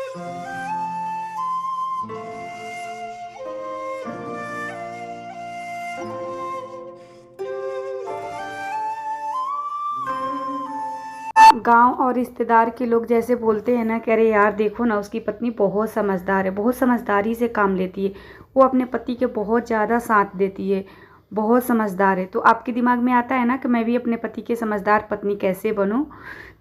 गांव और रिश्तेदार के लोग जैसे बोलते हैं ना कि अरे यार देखो ना उसकी पत्नी बहुत समझदार है, बहुत समझदारी से काम लेती है, वो अपने पति के बहुत ज़्यादा साथ देती है, बहुत समझदार है। तो आपके दिमाग में आता है ना कि मैं भी अपने पति की समझदार पत्नी कैसे बनूं।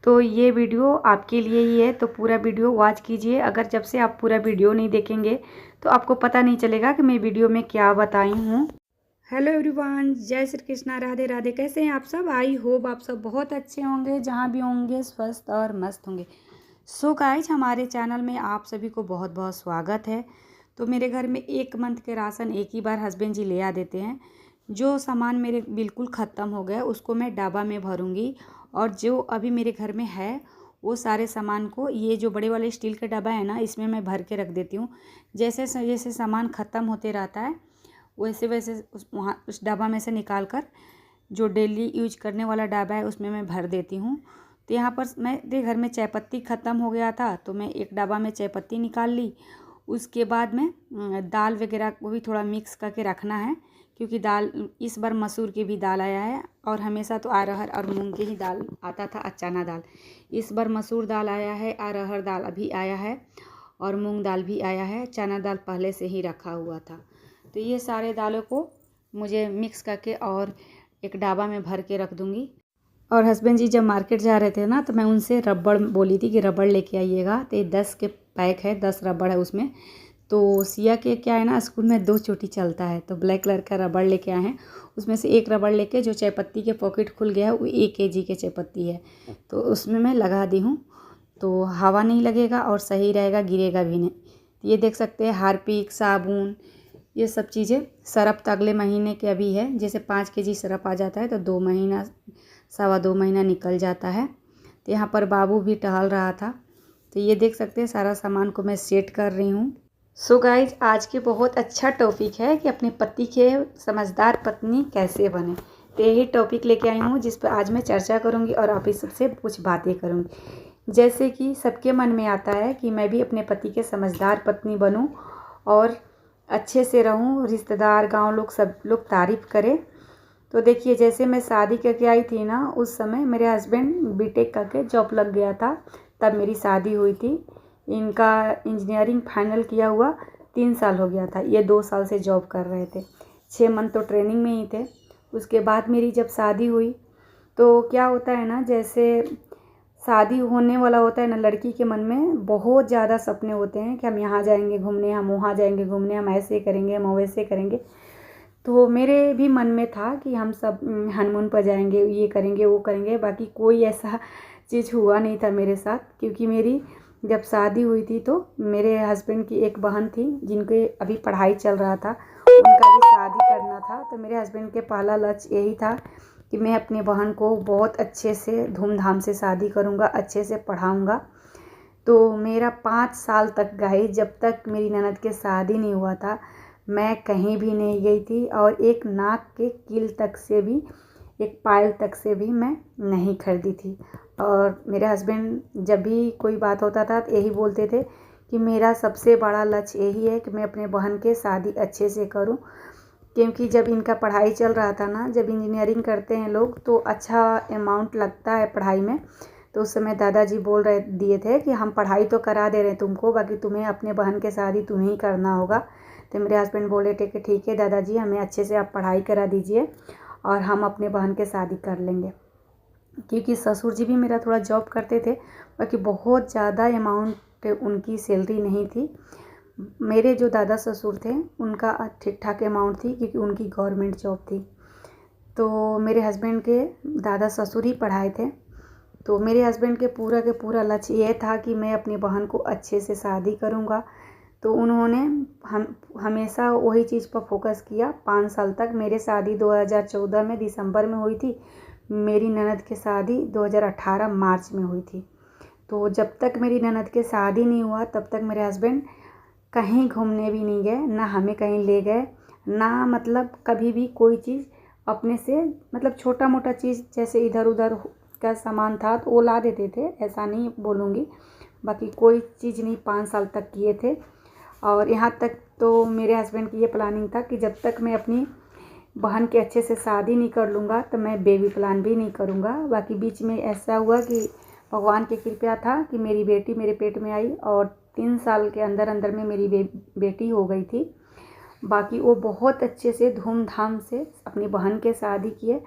तो ये वीडियो आपके लिए ही है, तो पूरा वीडियो वॉच कीजिए। अगर जब से आप पूरा वीडियो नहीं देखेंगे तो आपको पता नहीं चलेगा कि मैं वीडियो में क्या बताई हूँ। हेलो एवरीवन, जय श्री कृष्णा, राधे राधे। कैसे हैं आप सब? आई होप आप सब बहुत अच्छे होंगे, जहाँ भी होंगे स्वस्थ और मस्त होंगे। सो गाइज, हमारे चैनल में आप सभी को बहुत बहुत स्वागत है। तो मेरे घर में 1 मंथ के राशन एक ही बार हस्बैंड जी ले आ देते हैं। जो सामान मेरे बिल्कुल ख़त्म हो गया उसको मैं डब्बा में भरूँगी, और जो अभी मेरे घर में है वो सारे सामान को ये जो बड़े वाले स्टील का डब्बा है ना, इसमें मैं भर के रख देती हूँ। जैसे जैसे सामान ख़त्म होते रहता है वैसे वैसे उस डब्बा में से निकाल कर जो डेली यूज करने वाला डब्बा है उसमें मैं भर देती हूँ। तो यहाँ पर मेरे घर में चाय पत्ती ख़त्म हो गया था, तो मैं एक डब्बा में चाय पत्ती निकाल ली। उसके बाद में दाल वगैरह को भी थोड़ा मिक्स करके रखना है, क्योंकि दाल इस बार मसूर की भी दाल आया है, और हमेशा तो अरहर और मूंग की ही दाल आता था, चना दाल। इस बार मसूर दाल आया है, अरहर दाल अभी आया है, और मूंग दाल भी आया है। चना दाल पहले से ही रखा हुआ था। तो ये सारे दालों को मुझे मिक्स करके और एक डब्बा में भर के रख दूँगी। और हस्बैंड जी जब मार्केट जा रहे थे ना, तो मैं उनसे रबड़ बोली थी कि रबड़ लेके आइएगा। तो ये 10 के पैक है, 10 रबड़ है उसमें। तो सिया के क्या है ना, स्कूल में 2 चोटी चलता है, तो ब्लैक कलर का रबड़ लेके आए हैं। उसमें से एक रबड़ लेके जो चाय पत्ती के पॉकेट खुल गया है वो 1 kg के चाय पत्ती है, तो उसमें मैं लगा दी हूँ। तो हवा नहीं लगेगा और सही रहेगा, गिरेगा भी नहीं। तो ये देख सकते हैं हारपिक, साबुन, ये सब चीज़ें। सरफ तो अगले महीने के अभी है, जैसे 5 kg सरफ आ जाता है तो 2 महीना 2.25 महीना निकल जाता है। तो यहाँ पर बाबू भी टहल रहा था। तो ये देख सकते हैं सारा सामान को मैं सेट कर रही हूँ। सो गाइज, आज के बहुत अच्छा टॉपिक है कि अपने पति के समझदार पत्नी कैसे बने। तो यही टॉपिक लेके आई हूँ जिस पर आज मैं चर्चा करूँगी और आप इस सबसे कुछ बातें करूँगी। जैसे कि सबके मन में आता है कि मैं भी अपने पति के समझदार पत्नी बनूँ और अच्छे से रहूं, रिश्तेदार गांव लोग सब लोग तारीफ़ करें। तो देखिए, जैसे मैं शादी करके आई थी ना, उस समय मेरे हस्बैंड बीटेक करके जॉब लग गया था, तब मेरी शादी हुई थी। इनका इंजीनियरिंग फाइनल किया हुआ 3 साल हो गया था। ये 2 साल से जॉब कर रहे थे, 6 मंथ तो ट्रेनिंग में ही थे। उसके बाद मेरी जब शादी हुई तो क्या होता है ना, जैसे शादी होने वाला होता है ना, लड़की के मन में बहुत ज़्यादा सपने होते हैं कि हम यहाँ जाएंगे घूमने, हम वहाँ जाएंगे घूमने, हम ऐसे करेंगे, हम वैसे करेंगे। तो मेरे भी मन में था कि हम सब हनीमून पर जाएंगे, ये करेंगे, वो करेंगे। बाकी कोई ऐसा चीज़ हुआ नहीं था मेरे साथ, क्योंकि मेरी जब शादी हुई थी तो मेरे हस्बैंड की एक बहन थी जिनके अभी पढ़ाई चल रहा था, उनका भी शादी करना था। तो मेरे हस्बैंड के पहला लक्ष्य यही था कि मैं अपनी बहन को बहुत अच्छे से धूमधाम से शादी करूँगा, अच्छे से पढ़ाऊँगा। तो मेरा 5 साल तक गए, जब तक मेरी ननद के शादी नहीं हुआ था मैं कहीं भी नहीं गई थी, और एक नाक के कील तक से भी, एक पायल तक से भी मैं नहीं खरीदी थी। और मेरे हस्बैंड जब भी कोई बात होता था तो यही बोलते थे कि मेरा सबसे बड़ा लक्ष्य यही है कि मैं अपने बहन के शादी अच्छे से करूं। क्योंकि जब इनका पढ़ाई चल रहा था ना, जब इंजीनियरिंग करते हैं लोग तो अच्छा अमाउंट लगता है पढ़ाई में। तो उस समय दादाजी बोल रहे दिए थे कि हम पढ़ाई तो करा दे रहे हैं तुमको, बाकी तुम्हें अपने बहन के शादी तुम्हें ही करना होगा। तो मेरे हस्बैंड बोले थे कि ठीक है दादाजी, हमें अच्छे से आप पढ़ाई करा दीजिए और हम अपने बहन के शादी कर लेंगे। क्योंकि ससुर जी भी मेरा थोड़ा जॉब करते थे, बाकी बहुत ज़्यादा अमाउंट उनकी सैलरी नहीं थी। मेरे जो दादा ससुर थे उनका ठीक ठाक अमाउंट थी, क्योंकि उनकी गवर्नमेंट जॉब थी। तो मेरे हस्बैंड के दादा ससुर ही पढ़ाए थे। तो मेरे हस्बैंड के पूरा लक्ष्य ये था कि मैं अपनी बहन को अच्छे से शादी करूँगा। तो उन्होंने हमेशा वही चीज़ पर फोकस किया 5 साल तक। मेरी शादी 2014 में दिसंबर में हुई थी, मेरी ननद की शादी 2018 मार्च में हुई थी। तो जब तक मेरी ननद की शादी नहीं हुआ तब तक मेरे हस्बैंड कहीं घूमने भी नहीं गए, ना हमें कहीं ले गए, ना मतलब कभी भी कोई चीज़ अपने से, मतलब छोटा मोटा चीज़ जैसे इधर उधर का सामान था तो वो ला देते थे, ऐसा नहीं बोलूँगी। बाकी कोई चीज़ नहीं 5 साल तक किए थे। और यहाँ तक तो मेरे हस्बैंड की ये प्लानिंग था कि जब तक मैं अपनी बहन के अच्छे से शादी नहीं कर लूँगा तो मैं बेबी प्लान भी नहीं करूँगा। बाकी बीच में ऐसा हुआ कि भगवान की कृपा था कि मेरी बेटी मेरे पेट में आई और 3 साल के अंदर अंदर में मेरी बेटी हो गई थी। बाकी वो बहुत अच्छे से धूमधाम से अपनी बहन के शादी किए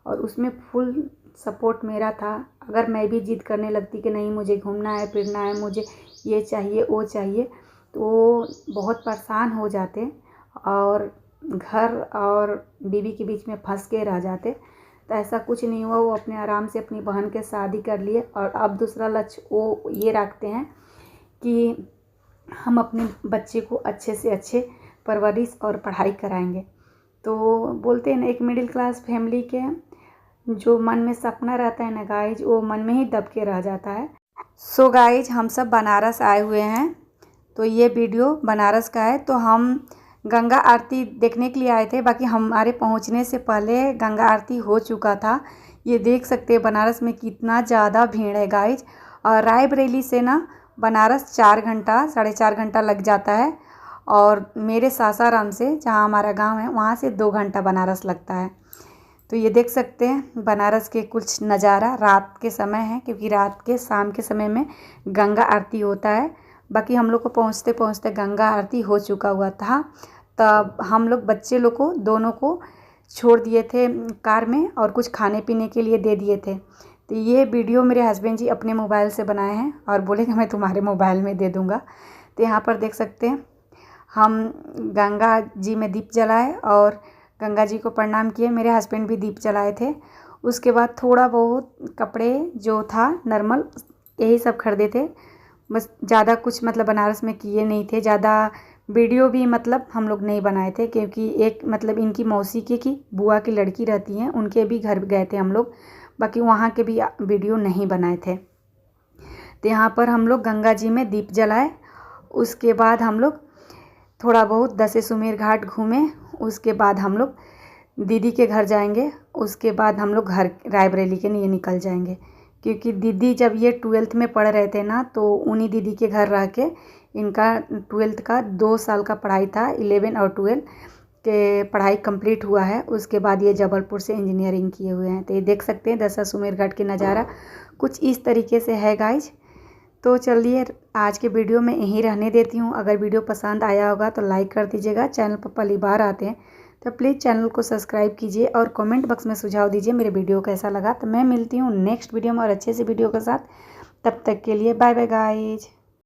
और उसमें फुल सपोर्ट मेरा था। अगर मैं भी जिद करने लगती कि नहीं मुझे घूमना है फिरना है, मुझे ये चाहिए वो चाहिए, तो वो बहुत परेशान हो जाते और घर और बीवी के बीच में फंस के रह जाते। तो ऐसा कुछ नहीं हुआ, वो अपने आराम से अपनी बहन के शादी कर लिए और अब दूसरा लक्ष्य वो ये रखते हैं कि हम अपने बच्चे को अच्छे से अच्छे परवरिश और पढ़ाई कराएंगे। तो बोलते हैं ना, एक मिडिल क्लास फैमिली के जो मन में सपना रहता है ना गाइज, वो मन में ही दब के रह जाता है। सो गाइज, हम सब बनारस आए हुए हैं, तो ये वीडियो बनारस का है। तो हम गंगा आरती देखने के लिए आए थे। बाकी हमारे पहुंचने से पहले गंगा आरती हो चुका था। ये देख सकते हैं बनारस में कितना ज़्यादा भीड़ है गाइज। और रायबरेली से ना बनारस 4 घंटा 4.5 घंटा लग जाता है और मेरे सासाराम से, जहाँ हमारा गांव है, वहाँ से 2 घंटा बनारस लगता है। तो ये देख सकते हैं बनारस के कुछ नज़ारा। रात के समय है क्योंकि रात के शाम के समय में गंगा आरती होता है। बाकी हम लोग को पहुँचते पहुँचते गंगा आरती हो चुका हुआ था। तब हम लोग बच्चे लोग को दोनों को छोड़ दिए थे कार में और कुछ खाने पीने के लिए दे दिए थे। तो ये वीडियो मेरे हस्बैंड जी अपने मोबाइल से बनाए हैं और बोले कि मैं तुम्हारे मोबाइल में दे दूँगा। तो यहाँ पर देख सकते हैं हम गंगा जी में दीप जलाए और गंगा जी को प्रणाम किए। मेरे हस्बैंड भी दीप जलाए थे। उसके बाद थोड़ा बहुत कपड़े जो था नॉर्मल यही सब खरीदे थे, बस ज़्यादा कुछ मतलब बनारस में किए नहीं थे। ज़्यादा वीडियो भी मतलब हम लोग नहीं बनाए थे क्योंकि एक मतलब इनकी मौसी की बुआ की लड़की रहती हैं, उनके भी घर गए थे हम लोग। बाकी वहाँ के भी वीडियो नहीं बनाए थे। तो यहाँ पर हम लोग गंगा जी में दीप जलाए। उसके बाद हम लोग थोड़ा बहुत दशाश्वमेध घाट घूमे। उसके बाद हम लोग दीदी के घर जाएंगे। उसके बाद हम लोग घर रायबरेली के लिए निकल जाएंगे क्योंकि दीदी जब ये 12th में पढ़ रहे थे ना, तो उन्हीं दीदी के घर रह के इनका 12th का 2 साल का पढ़ाई था। 11 और 12 के पढ़ाई कंप्लीट हुआ है। उसके बाद ये जबलपुर से इंजीनियरिंग किए हुए हैं। तो ये देख सकते हैं दशाश्वमेध घाट की नज़ारा कुछ इस तरीके से है गाइज। तो चलिए आज के वीडियो में यहीं रहने देती हूँ। अगर वीडियो पसंद आया होगा तो लाइक कर दीजिएगा। चैनल पर पहली बार आते हैं तो प्लीज़ चैनल को सब्सक्राइब कीजिए और कमेंट बॉक्स में सुझाव दीजिए मेरे वीडियो कैसा लगा। तो मैं मिलती हूँ नेक्स्ट वीडियो में और अच्छे से वीडियो के साथ। तब तक के लिए बाय बाय गाइज।